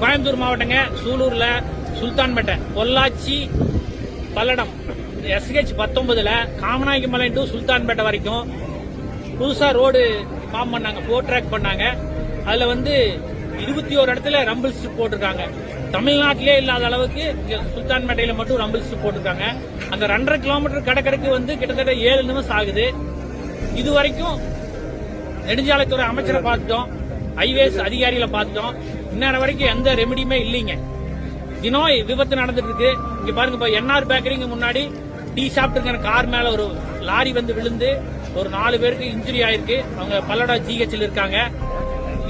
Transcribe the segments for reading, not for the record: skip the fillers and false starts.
Coimbatore மாவட்டங்க, சூலூர்ல, Sultanpet, Pollachi, Palladam, SH 19ல காமநாயக்கமலை to Sultanpet வரைக்கும் புதுசா road form பண்ணாங்க, 4 ட்ராக் பண்ணாங்க. அதுல 21 இடத்துல ரம்பிள் ஸ்ட்ரிப் போட்டிருக்காங்க. தமிழ்நாட்டிலே இல்லாத அளவுக்கு சுல்தான்பேட்டையில மட்டும் ரம்பிள் ஸ்ட்ரிப் போட்டிருக்காங்க. அந்த 2.5 கிலோமீட்டர் கடற்கரைக்கு கிட்டத்தட்ட 7 நிமிஷம் ஆகுது. இது வரைக்கும் நெடுஞ்சாலைத்துறை அமைச்சரை பார்த்துட்டோம், ஹைவேஸ் அதிகாரிகளை பார்த்துட்டோம். இன்னொரு வரைக்கும் எந்த ரெமெடியுமே இல்லைங்க. தினம் விபத்து நடந்துட்டு இருக்கு. இங்க பாருங்க, இப்ப NR பேக்கரிக்கு முன்னாடி டீ சாப்பிட்டு கார் மேல ஒரு லாரி விழுந்து ஒரு 4 பேருக்கு இன்ஜுரி ஆயிருக்கு. அவங்க பல்லடா GH இருக்காங்க.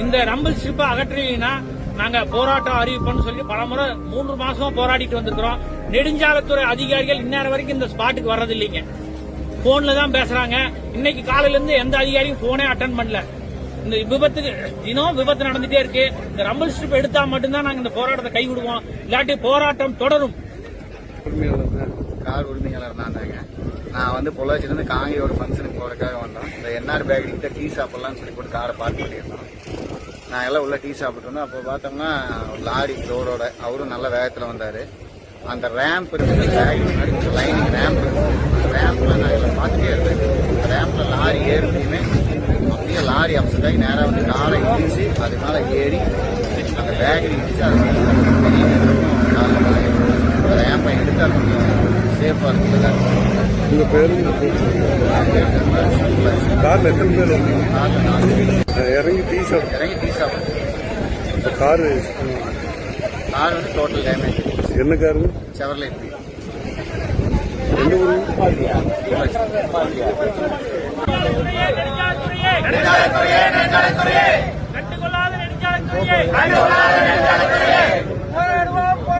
இந்த ரம்பிள் ஸ்ட்ரிப்பை அகற்றினா நாங்க போராட்டம் அறிவிப்போம்னு சொல்லி பலமுறை 3 மாசமா போராடிட்டு வந்திருக்கிறோம். நெடுஞ்சாலைத்துறை அதிகாரிகள் இன்னொரு வரைக்கும் இந்த ஸ்பாட்டுக்கு வர்றதில்லைங்க. போன்ல தான் பேசுறாங்க. இன்னைக்கு காலையில இருந்து எந்த அதிகாரியும் போனே அட்டன் பண்ணல. இந்த விபத்துக்கு தினம் விபத்து நடந்துட்டே இருக்கு. இந்த ரம்பிள் ஸ்ட்ரிப் எடுத்தா மட்டும்தான் நாங்க இந்த போராட்டத்தை கைவிடுவோம், இல்லாட்டி போராட்டம் தொடரும். கார் உரிமையாளர் நான் தாங்க. நான் பொள்ளாச்சியிலிருந்து காங்கியோட ஃபங்க்ஷனுக்கு போறதுக்காக வந்தோம். இந்த NR பேக்கரி கிட்ட டீ சாப்பிடலாம்னு சொல்லி போட்டு காரை பார்க் பண்ணியிருந்தோம். நான் எல்லாம் உள்ள டீ சாப்பிட்டு வந்தோம். அப்போ பார்த்தோம்னா லாரி ரோடோட அவரும் நல்ல வேகத்தில் வந்தாரு. அந்த ரேம்ப் இருக்குது, லைனிங் ரேம்ப் இருக்குது. ரேம்ப்ல நான் எல்லாம் பார்த்துட்டே இருந்தேன். ரேம்ப்ல லாரி ஏறியுமே அப்படியே லாரி அப்செட் ஆகி நேராக காரை இடிச்சு அது மேலே ஏறி அந்த பேக்கரி இடிச்சு அது அந்த ரேம்பை எடுத்து அது சேஃபாக இருக்குது. உங்கள் பேரு? காரில் எத்தனை பேர் வந்தீங்க? காரில் 4 பேர் இறங்கி டீ சாப்பிட்டு. இப்போ கார் டோட்டல் டேமேஜ். என்ன காரு? செவர்லைட். எந்த ஊரு? கட்டுக்கொள்ளாத நெடுஞ்சாலைத்துறையே